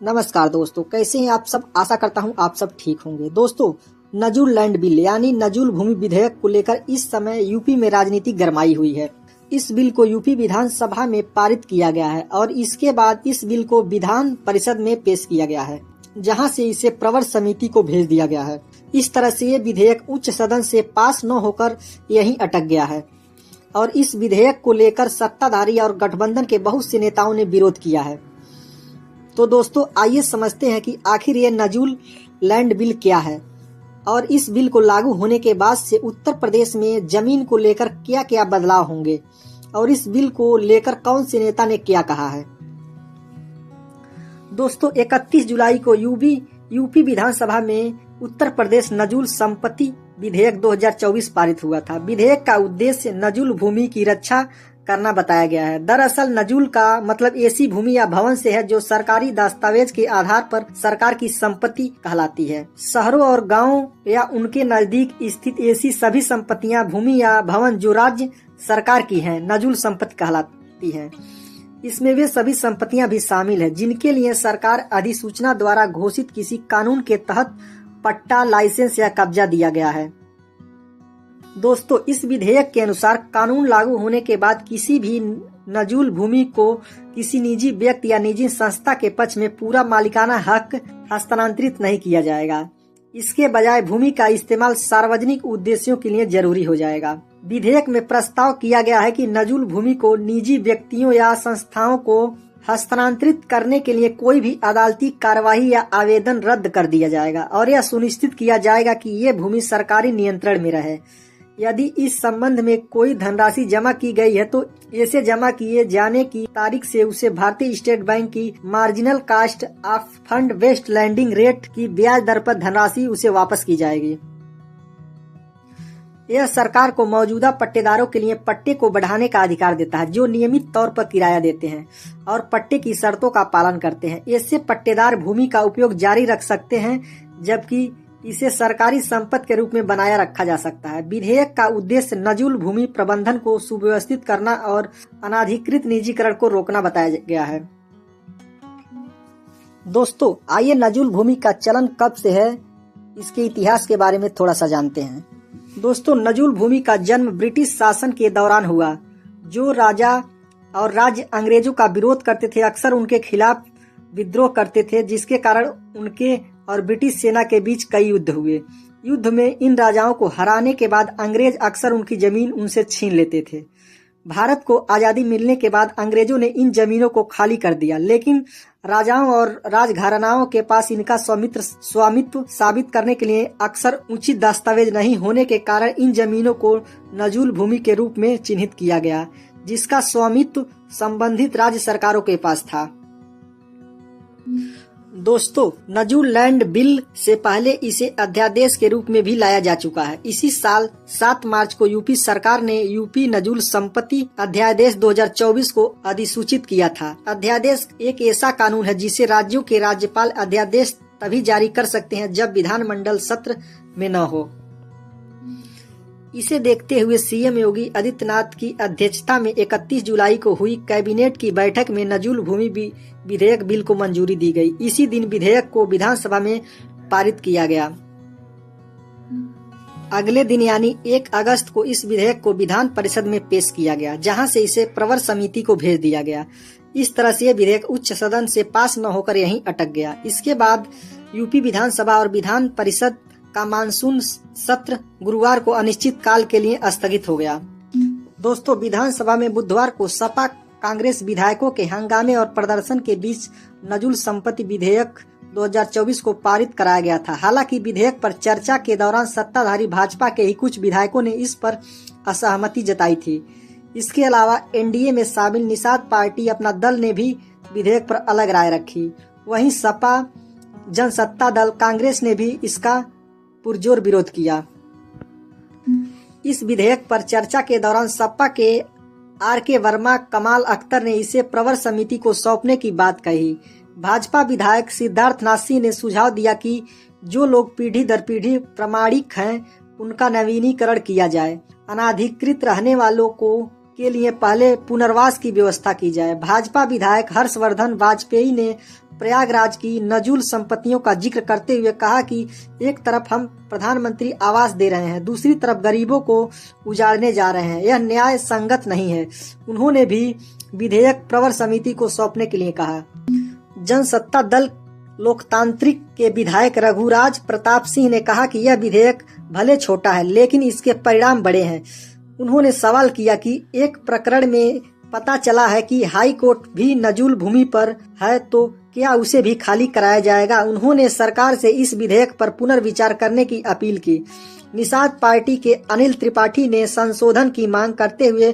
नमस्कार दोस्तों, कैसे हैं आप सब। आशा करता हूं आप सब ठीक होंगे। दोस्तों, नजूल लैंड बिल यानी नजूल भूमि विधेयक को लेकर इस समय यूपी में राजनीति गरमाई हुई है। इस बिल को यूपी विधानसभा में पारित किया गया है और इसके बाद इस बिल को विधान परिषद में पेश किया गया है, जहां से इसे प्रवर समिति को भेज दिया गया है। इस तरह से ये विधेयक उच्च सदन से पास न होकर यहीं अटक गया है और इस विधेयक को लेकर सत्ताधारी और गठबंधन के बहुत से नेताओं ने विरोध किया है। तो दोस्तों, आइए समझते हैं कि आखिर ये नजूल लैंड बिल क्या है और इस बिल को लागू होने के बाद से उत्तर प्रदेश में जमीन को लेकर क्या क्या बदलाव होंगे और इस बिल को लेकर कौन से नेता ने क्या कहा है। दोस्तों, 31 जुलाई को यूपी विधानसभा में उत्तर प्रदेश नजूल संपत्ति विधेयक 2024 पारित हुआ था। विधेयक का उद्देश्य नजूल भूमि की रक्षा करना बताया गया है। दरअसल नजूल का मतलब ऐसी भूमि या भवन से है जो सरकारी दस्तावेज के आधार पर सरकार की संपत्ति कहलाती है। शहरों और गांवों या उनके नजदीक स्थित ऐसी सभी संपत्तियां, भूमि या भवन जो राज्य सरकार की हैं, नजूल संपत्ति कहलाती हैं। इसमें वे सभी संपत्तियां भी शामिल है जिनके लिए सरकार अधिसूचना द्वारा घोषित किसी कानून के तहत पट्टा, लाइसेंस या कब्जा दिया गया है। दोस्तों, इस विधेयक के अनुसार कानून लागू होने के बाद किसी भी नजूल भूमि को किसी निजी व्यक्ति या निजी संस्था के पक्ष में पूरा मालिकाना हक हस्तांतरित नहीं किया जाएगा। इसके बजाय भूमि का इस्तेमाल सार्वजनिक उद्देश्यों के लिए जरूरी हो जाएगा। विधेयक में प्रस्ताव किया गया है कि नजूल भूमि को निजी व्यक्तियों या संस्थाओं को हस्तांतरित करने के लिए कोई भी अदालती कार्यवाही या आवेदन रद्द कर दिया जाएगा और यह सुनिश्चित किया जाएगा कि ये भूमि सरकारी नियंत्रण में रहे। यदि इस संबंध में कोई धनराशि जमा की गई है तो ऐसे जमा किए जाने की तारीख से उसे भारतीय स्टेट बैंक की marginal cast of fund based landing rate की ब्याज दर पर धनराशि उसे वापस की जाएगी। यह सरकार को मौजूदा पट्टेदारों के लिए पट्टे को बढ़ाने का अधिकार देता है जो नियमित तौर पर किराया देते हैं और पट्टे की शर्तों का पालन करते हैं। इससे पट्टेदार भूमि का उपयोग जारी रख सकते हैं जबकि इसे सरकारी संपत्ति के रूप में बनाया रखा जा सकता है। विधेयक का उद्देश्य नजूल भूमि प्रबंधन को सुव्यवस्थित करना और अनाधिकृत निजीकरण को रोकना बताया गया है। दोस्तों, आइए नजूल भूमि का चलन कब से है इसके इतिहास के बारे में थोड़ा सा जानते हैं। दोस्तों, नजूल भूमि का जन्म ब्रिटिश शासन के दौरान हुआ। जो राजा और राज्य अंग्रेजों का विरोध करते थे अक्सर उनके खिलाफ विद्रोह करते थे, जिसके कारण उनके और ब्रिटिश सेना के बीच कई युद्ध हुए। युद्ध में इन राजाओं को हराने के बाद अंग्रेज अक्सर उनकी जमीन उनसे छीन लेते थे। भारत को आजादी मिलने के बाद अंग्रेजों ने इन जमीनों को खाली कर दिया, लेकिन राजाओं और राजघरानाओं के पास इनका स्वामित्व साबित करने के लिए अक्सर उचित दस्तावेज नहीं होने के कारण इन जमीनों को नजूल भूमि के रूप में चिन्हित किया गया, जिसका स्वामित्व संबंधित राज्य सरकारों के पास था। दोस्तों, नजूल लैंड बिल से पहले इसे अध्यादेश के रूप में भी लाया जा चुका है। इसी साल 7 मार्च को यूपी सरकार ने यूपी नजूल संपत्ति अध्यादेश 2024 को अधिसूचित किया था। अध्यादेश एक ऐसा कानून है जिसे राज्यों के राज्यपाल अध्यादेश तभी जारी कर सकते हैं जब विधानमंडल सत्र में न हो। इसे देखते हुए सीएम योगी आदित्यनाथ की अध्यक्षता में 31 जुलाई को हुई कैबिनेट की बैठक में नजूल भूमि विधेयक बिल को मंजूरी दी गई। इसी दिन विधेयक को विधानसभा में पारित किया गया। अगले दिन यानी 1 अगस्त को इस विधेयक को विधान परिषद में पेश किया गया, जहां से इसे प्रवर समिति को भेज दिया गया। इस तरह से यह विधेयक उच्च सदन से पास न होकर यहीं अटक गया। इसके बाद यूपी विधानसभा और विधान परिषद का मानसून सत्र गुरुवार को अनिश्चित काल के लिए स्थगित हो गया। दोस्तों, विधानसभा में बुधवार को सपा कांग्रेस विधायकों के हंगामे और प्रदर्शन के बीच नजूल संपत्ति विधेयक 2024 को पारित कराया गया था। हालांकि विधेयक पर चर्चा के दौरान सत्ताधारी भाजपा के ही कुछ विधायकों ने इस पर असहमति जताई थी। इसके अलावा एनडीए में शामिल निषाद पार्टी अपना दल ने भी विधेयक पर अलग राय रखी। वहीं सपा जनसत्ता दल कांग्रेस ने भी इसका पुरजोर विरोध किया। इस विधेयक पर चर्चा के दौरान सपा के आर.के. वर्मा, कमाल अख्तर ने इसे प्रवर समिति को सौंपने की बात कही। भाजपा विधायक सिद्धार्थ नाथ सिंह ने सुझाव दिया कि जो लोग पीढ़ी दर पीढ़ी प्रमाणिक हैं उनका नवीनीकरण किया जाए। अनाधिकृत रहने वालों को के लिए पहले पुनर्वास की व्यवस्था की जाए। भाजपा विधायक हर्षवर्धन वाजपेयी ने प्रयागराज की नजूल संपत्तियों का जिक्र करते हुए कहा कि एक तरफ हम प्रधानमंत्री आवास दे रहे हैं, दूसरी तरफ गरीबों को उजाड़ने जा रहे हैं, यह न्याय संगत नहीं है। उन्होंने भी विधेयक प्रवर समिति को सौंपने के लिए कहा। जनसत्ता दल लोकतांत्रिक के विधायक रघुराज प्रताप सिंह ने कहा कि यह विधेयक भले छोटा है लेकिन इसके परिणाम बड़े हैं। उन्होंने सवाल किया कि एक प्रकरण में पता चला है कि हाई कोर्ट भी नजूल भूमि पर है, तो क्या उसे भी खाली कराया जाएगा। उन्होंने सरकार से इस विधेयक पर पुनर्विचार करने की अपील की। निषाद पार्टी के अनिल त्रिपाठी ने संशोधन की मांग करते हुए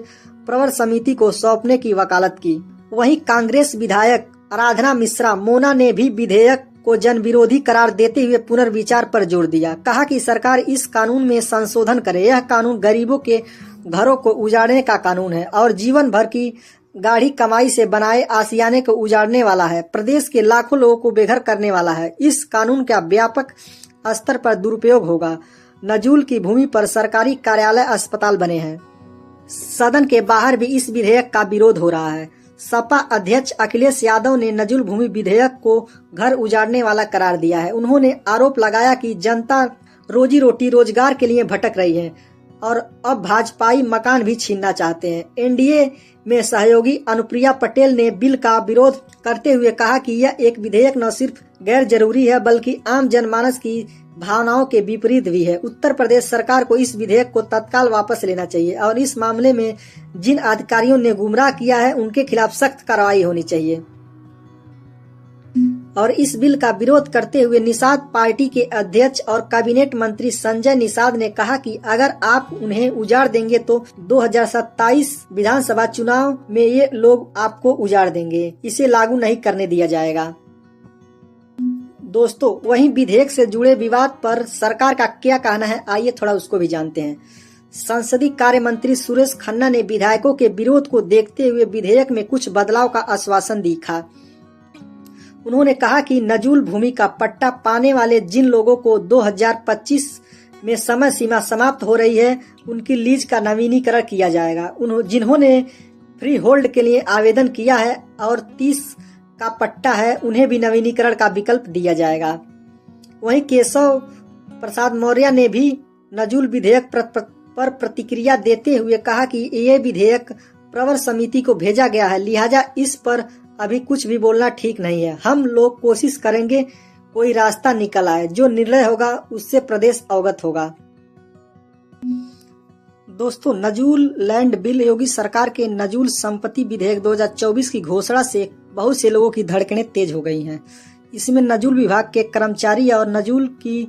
प्रवर समिति को सौंपने की वकालत की। वहीं कांग्रेस विधायक आराधना मिश्रा मोना ने भी विधेयक को जन विरोधी करार देते हुए पुनर्विचार पर जोर दिया। कहा कि सरकार इस कानून में संशोधन करे। यह कानून गरीबों के घरों को उजाड़ने का कानून है और जीवन भर की गाढ़ी कमाई से बनाए आशियाने को उजाड़ने वाला है। प्रदेश के लाखों लोगों को बेघर करने वाला है। इस कानून का व्यापक स्तर पर दुरुपयोग होगा। नजूल की भूमि पर सरकारी कार्यालय, अस्पताल बने हैं। सदन के बाहर भी इस विधेयक का विरोध हो रहा है। सपा अध्यक्ष अखिलेश यादव ने नजूल भूमि विधेयक को घर उजाड़ने वाला करार दिया है। उन्होंने आरोप लगाया कि जनता रोजी रोटी रोजगार के लिए भटक रही है और अब भाजपाई मकान भी छीनना चाहते हैं। एनडीए में सहयोगी अनुप्रिया पटेल ने बिल का विरोध करते हुए कहा कि यह एक विधेयक न सिर्फ गैर जरूरी है बल्कि आम जनमानस की भावनाओं के विपरीत भी है। उत्तर प्रदेश सरकार को इस विधेयक को तत्काल वापस लेना चाहिए और इस मामले में जिन अधिकारियों ने गुमराह किया है उनके खिलाफ सख्त कार्रवाई होनी चाहिए। और इस बिल का विरोध करते हुए निषाद पार्टी के अध्यक्ष और कैबिनेट मंत्री संजय निषाद ने कहा कि अगर आप उन्हें उजाड़ देंगे तो 2027 विधानसभा चुनाव में ये लोग आपको उजाड़ देंगे। इसे लागू नहीं करने दिया जाएगा। दोस्तों, वहीं विधेयक से जुड़े विवाद पर सरकार का क्या कहना है, आइए थोड़ा उसको भी जानते हैं। संसदीय कार्य मंत्री सुरेश खन्ना ने विधायकों के विरोध को देखते हुए विधेयक में कुछ बदलाव का आश्वासन दिया। उन्होंने कहा कि नजूल भूमि का पट्टा पाने वाले जिन लोगों को 2025 में समय सीमा समाप्त हो रही है उनकी लीज का नवीनीकरण किया जाएगा। जिन्होंने फ्री होल्ड के लिए आवेदन किया है और 30 का पट्टा है उन्हें भी नवीनीकरण का विकल्प दिया जाएगा। वहीं केशव प्रसाद मौर्य ने भी नजूल विधेयक पर प्रतिक्रिया देते हुए कहा कि ये विधेयक प्रवर समिति को भेजा गया है, लिहाजा इस पर अभी कुछ भी बोलना ठीक नहीं है। हम लोग कोशिश करेंगे कोई रास्ता निकल आए, जो निर्णय होगा उससे प्रदेश अवगत होगा। दोस्तों, नजूल लैंड बिल योगी सरकार के नजूल संपत्ति विधेयक 2024 की घोषणा से बहुत से लोगों की धड़कनें तेज हो गई हैं। इसमें नजूल विभाग के कर्मचारी और नजूल की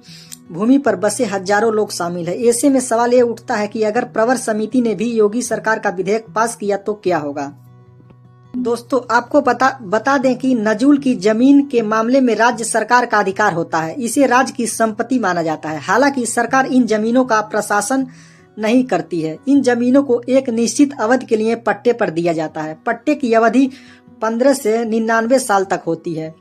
भूमि पर बसे हजारों लोग शामिल है। ऐसे में सवाल ये उठता है कि अगर प्रवर समिति ने भी योगी सरकार का विधेयक पास किया तो क्या होगा। दोस्तों, आपको बता दें कि नजूल की जमीन के मामले में राज्य सरकार का अधिकार होता है। इसे राज्य की संपत्ति माना जाता है। हालांकि सरकार इन जमीनों का प्रशासन नहीं करती है। इन जमीनों को एक निश्चित अवधि के लिए पट्टे पर दिया जाता है। पट्टे की अवधि 15 से 99 साल तक होती है।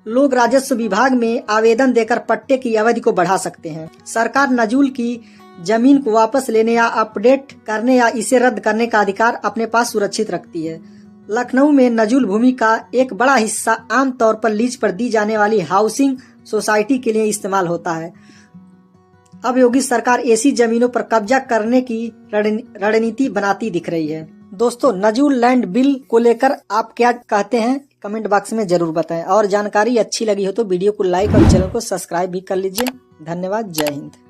लोग राजस्व विभाग में आवेदन देकर पट्टे की अवधि को बढ़ा सकते हैं। सरकार नजूल की जमीन को वापस लेने या अपडेट करने या इसे रद्द करने का अधिकार अपने पास सुरक्षित रखती है। लखनऊ में नजूल भूमि का एक बड़ा हिस्सा आमतौर पर लीज पर दी जाने वाली हाउसिंग सोसाइटी के लिए इस्तेमाल होता है। अब योगी सरकार ऐसी जमीनों पर कब्जा करने की रणनीति बनाती दिख रही है। दोस्तों, नजूल लैंड बिल को लेकर आप क्या कहते हैं, कमेंट बॉक्स में जरूर बताएं। और जानकारी अच्छी लगी हो तो वीडियो को लाइक और चैनल को सब्सक्राइब भी कर लीजिए। धन्यवाद। जय हिंद।